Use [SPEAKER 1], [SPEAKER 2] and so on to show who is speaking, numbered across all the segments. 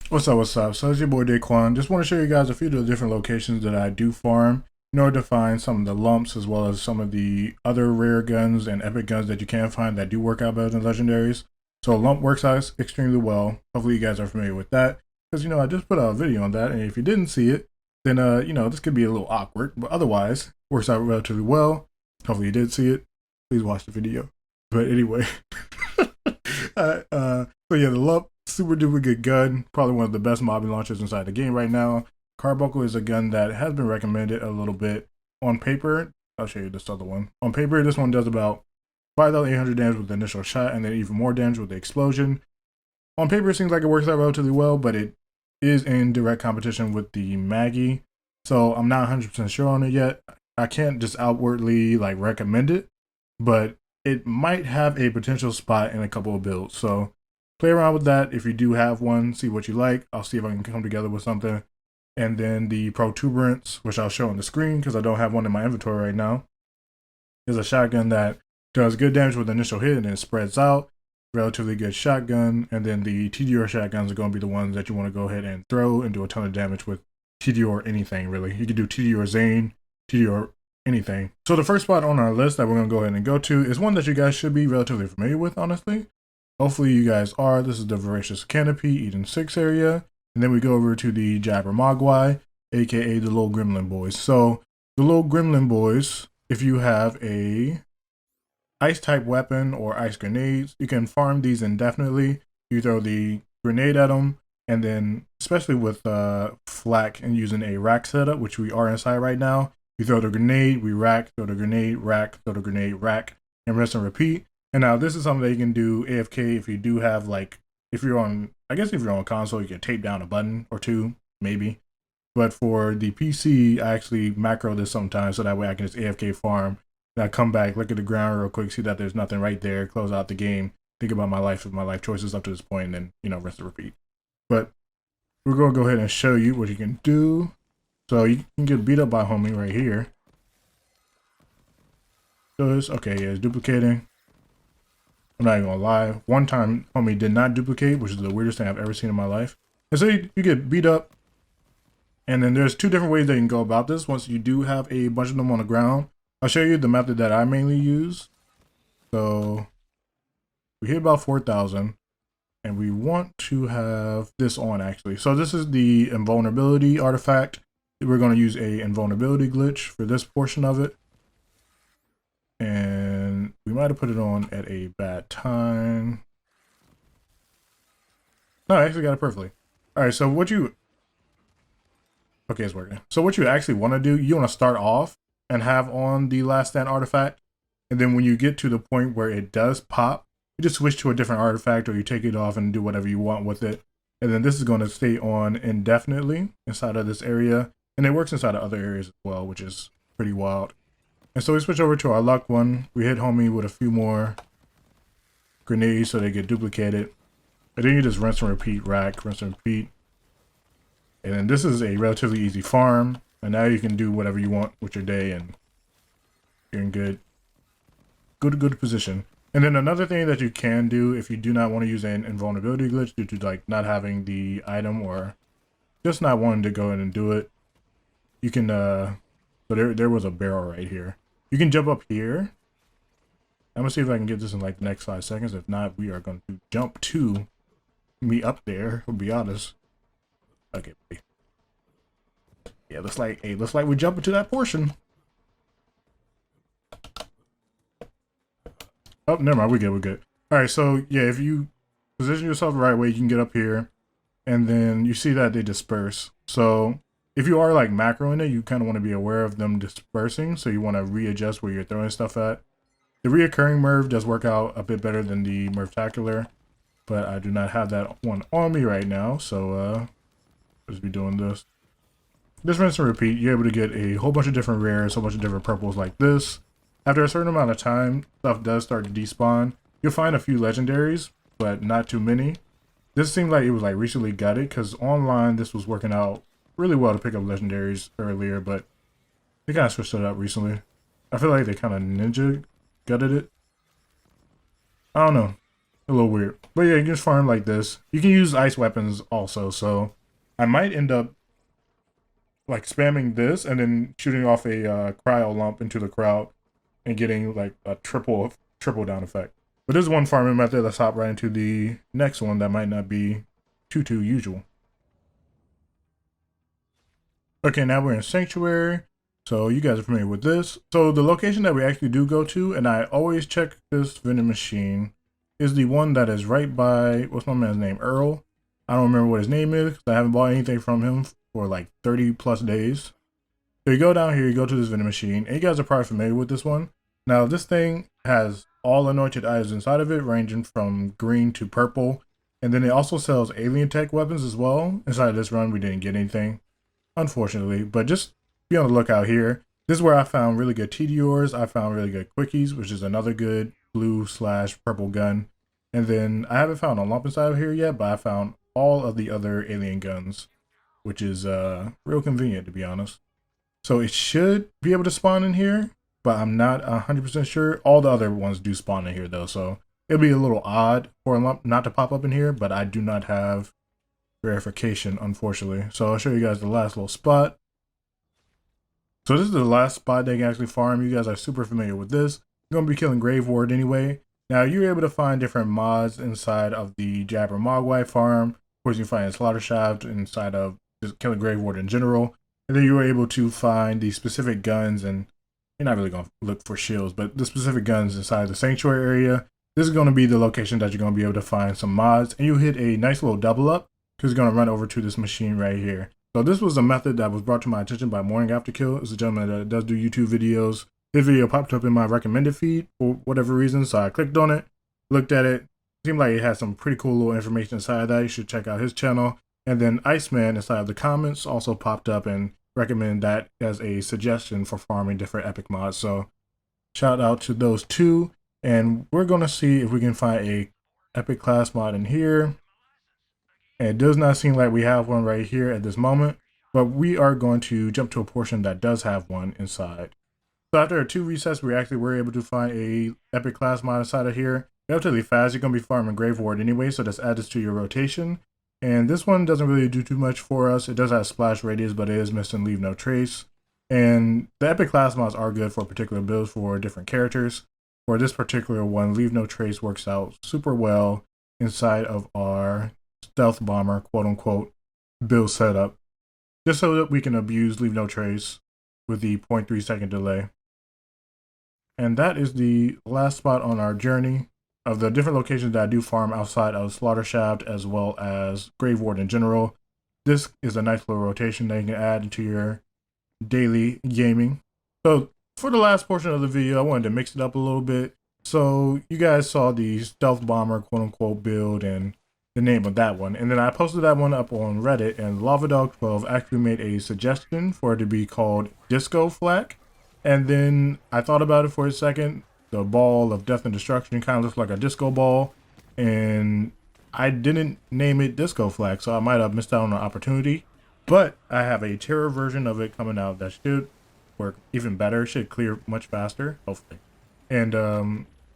[SPEAKER 1] What's up, what's up? So it's your boy Daquan. Just want to show you guys a few of the different locations that I do farm in order to find some of the lumps as well as some of the other rare guns and epic guns that you can find that do work out better than legendaries. So lump works out extremely well. Hopefully you guys are familiar with that. Because I just put out a video on that, and if you didn't see it, then this could be a little awkward. But otherwise, works out relatively well. Hopefully you did see it. Please watch the video. But anyway. So yeah, the lump, super duper good gun. Probably one of the best mobbing launchers inside the game right now. Carbuncle is a gun that has been recommended a little bit on paper. I'll show you this other one. On paper, this one does about 5,800 damage with the initial shot and then even more damage with the explosion. On paper, it seems like it works out relatively well, but it is in direct competition with the Maggie. So I'm not 100% sure on it yet. I can't just outwardly recommend it, but it might have a potential spot in a couple of builds. So play around with that. If you do have one, see what you like. I'll see if I can come together with something. And then the protuberance, which I'll show on the screen because I don't have one in my inventory right now, is a shotgun that does good damage with the initial hit and then spreads out. Relatively good shotgun. And then the TDR shotguns are going to be the ones that you want to go ahead and throw and do a ton of damage with TDR anything, really. You could do TDR Zane, TDR anything. So the first spot on our list that we're going to go ahead and go to is one that you guys should be relatively familiar with, honestly. Hopefully you guys are. This is the Voracious Canopy, Eden 6 area. And then we go over to the Jabbermogwai, aka the Little Gremlin Boys. So the Little Gremlin Boys, if you have a ice type weapon or ice grenades, you can farm these indefinitely. You throw the grenade at them, and then especially with flak and using a rack setup, which we are inside right now, you throw the grenade, we rack, throw the grenade, rack, throw the grenade, rack, and rinse and repeat. And now this is something that you can do AFK if you do have if you're on, I guess if you're on console, you can tape down a button or two, maybe. But for the PC, I actually macro this sometimes so that way I can just AFK farm. And I come back, look at the ground real quick, see that there's nothing right there, close out the game, think about my life and my life choices up to this point, and then, rinse and repeat. But we're going to go ahead and show you what you can do. So you can get beat up by homie right here. So this, okay, yeah, it's duplicating. I'm not even gonna lie. One time, homie did not duplicate, which is the weirdest thing I've ever seen in my life. And so you get beat up. And then there's two different ways that you can go about this. Once you do have a bunch of them on the ground, I'll show you the method that I mainly use. So we hit about 4,000. And we want to have this on, actually. So this is the invulnerability artifact. We're going to use a invulnerability glitch for this portion of it. And we might have put it on at a bad time. No, I actually got it perfectly. All right, so okay, it's working. So what you actually want to do, you want to start off and have on the last stand artifact. And then when you get to the point where it does pop, you just switch to a different artifact or you take it off and do whatever you want with it. And then this is going to stay on indefinitely inside of this area. And it works inside of other areas as well, which is pretty wild. And so we switch over to our luck one. We hit homie with a few more grenades so they get duplicated. And then you just rinse and repeat, rack, rinse and repeat. And then this is a relatively easy farm. And now you can do whatever you want with your day and you're in good position. And then another thing that you can do if you do not want to use an invulnerability glitch due to not having the item or just not wanting to go in and do it, you can so there was a barrel right here. You can jump up here. I'm gonna see if I can get this in the next 5 seconds. If not, we are going to jump to me up there, to be honest. Okay, buddy. Yeah, looks like we're jumping to that portion. Oh, never mind, we're good. Alright, so yeah, if you position yourself the right way, you can get up here, and then you see that they disperse. So if you are macroing it, you kind of want to be aware of them dispersing, so you want to readjust where you're throwing stuff at. The reoccurring Merv does work out a bit better than the Mervtacular, but I do not have that one on me right now, so I'll just be doing this. Just rinse and repeat. You're able to get a whole bunch of different rares, a whole bunch of different purples like this. After a certain amount of time, stuff does start to despawn. You'll find a few legendaries, but not too many. This seemed like it was recently gutted, because online this was working out really well to pick up legendaries earlier, but they kind of switched it up recently. I feel like they kind of ninja gutted it. I don't know. a little weird. But yeah, you can just farm like this. You can use ice weapons also, so I might end up like spamming this and then shooting off a cryo lump into the crowd and getting like a triple down effect. But this is one farming method. Let's hop right into the next one that might not be too usual. Okay, now we're in Sanctuary. So you guys are familiar with this. So the location that we actually do go to, and I always check this vending machine, is the one that is right by, what's my man's name, Earl? I don't remember what his name is because I haven't bought anything from him for like 30 plus days. So you go down here, you go to this vending machine, and you guys are probably familiar with this one. Now this thing has all anointed items inside of it, ranging from green to purple. And then it also sells alien tech weapons as well. Inside of this run, we didn't get anything, unfortunately, but just be on the lookout here. This is where I found really good TDRs. I found really good quickies, which is another good blue/purple gun. And then I haven't found a lump inside of here yet, but I found all of the other alien guns, which is real convenient, to be honest. So it should be able to spawn in here, but I'm not 100% sure. All the other ones do spawn in here though, so it'll be a little odd for a lump not to pop up in here, but I do not have verification, unfortunately. So I'll show you guys the last little spot. So this is the last spot they can actually farm. You guys are super familiar with this. You're going to be killing graveward anyway. Now you're able to find different mods inside of the Jabber Mogwai farm. Of course, you find Slaughter Shaft inside of just killing graveward in general. And then you were able to find the specific guns, and you're not really going to look for shields, but the specific guns inside the Sanctuary area. This is going to be the location that you're going to be able to find some mods. And you hit a nice little double up because you're going to run over to this machine right here. So this was a method that was brought to my attention by Morning After Kill. It's a gentleman that does do YouTube videos. This video popped up in my recommended feed for whatever reason, so I clicked on it, looked at it. Seemed like it had some pretty cool little information inside of that. You should check out his channel. And then Iceman inside of the comments also popped up and recommended that as a suggestion for farming different epic mods. So shout out to those two. And we're going to see if we can find a epic class mod in here. And it does not seem like we have one right here at this moment, but we are going to jump to a portion that does have one inside. So after 2 resets, we actually were able to find a epic class mod inside of here. Relatively fast. You're going to be farming graveward anyway, so just add this to your rotation. And this one doesn't really do too much for us. It does have splash radius, but it is missing leave no trace. And the epic class mods are good for particular builds for different characters. For this particular one, leave no trace works out super well inside of our stealth bomber, quote unquote, build setup, just so that we can abuse leave no trace with the 0.3 second delay. And that is the last spot on our journey of the different locations that I do farm outside of Slaughter Shaft as well as Graveward in general. This is a nice little rotation that you can add into your daily gaming. So for the last portion of the video, I wanted to mix it up a little bit. So you guys saw the stealth bomber, quote unquote, build and the name of that one. And then I posted that one up on Reddit, and LavaDog12 actually made a suggestion for it to be called Disco Flak. And then I thought about it for a second. The ball of death and destruction kind of looks like a disco ball, and I didn't name it Disco Flak, so I might have missed out on an opportunity. But I have a terror version of it coming out that should work even better, should clear much faster, hopefully. And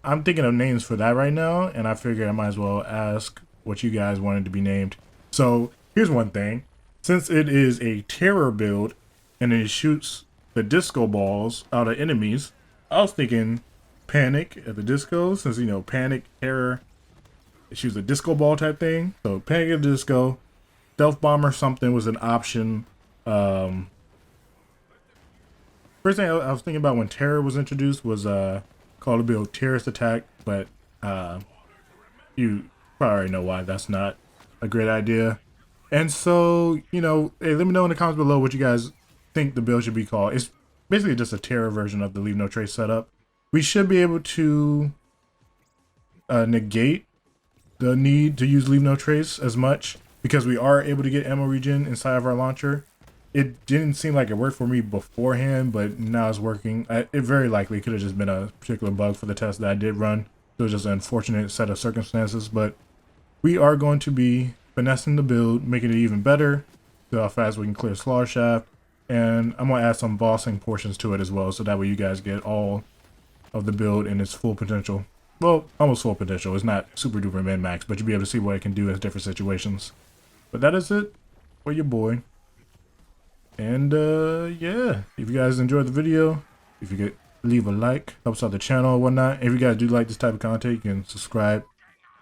[SPEAKER 1] I'm thinking of names for that right now, and I figured I might as well ask what you guys wanted to be named. So here's one thing. Since it is a terror build and it shoots the disco balls out of enemies, I was thinking Panic at the Disco, since, you know, Panic, terror, it shoots a disco ball type thing. So Panic at the Disco, Stealth Bomber something was an option. First thing I was thinking about when terror was introduced was called a build Terrorist Attack, but you probably already know why that's not a great idea. And so, you know, hey, let me know in the comments below what you guys think the build should be called. It's basically just a terror version of the Leave No Trace setup. We should be able to negate the need to use Leave No Trace as much because we are able to get ammo regen inside of our launcher. It didn't seem like it worked for me beforehand, but now it's working. It very likely could have just been a particular bug for the test that I did run. It was just an unfortunate set of circumstances, but we are going to be finessing the build, making it even better, so how fast we can clear Slaughter Shaft, and I'm going to add some bossing portions to it as well, so that way you guys get all of the build in its full potential. well, almost full potential. It's not super duper min max, but you'll be able to see what it can do in different situations. But that is it for your boy. And yeah, if you guys enjoyed the video, if you could leave a like, helps out the channel and whatnot. If you guys do like this type of content, you can subscribe.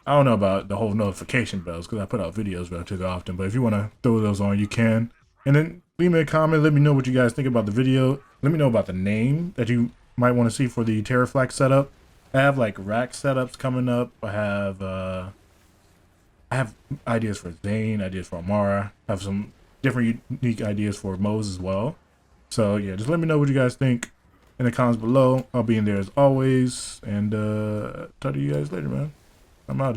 [SPEAKER 1] I don't know about the whole notification bells because I put out videos relatively often, but if you want to throw those on, you can. And then leave me a comment. Let me know what you guys think about the video. Let me know about the name that you might want to see for the Terraflax setup. I have like rack setups coming up. I have ideas for Zane, ideas for Amara. I have some different unique ideas for Moze as well. So yeah, just let me know what you guys think in the comments below. I'll be in there as always. And talk to you guys later, man. I'm out of here.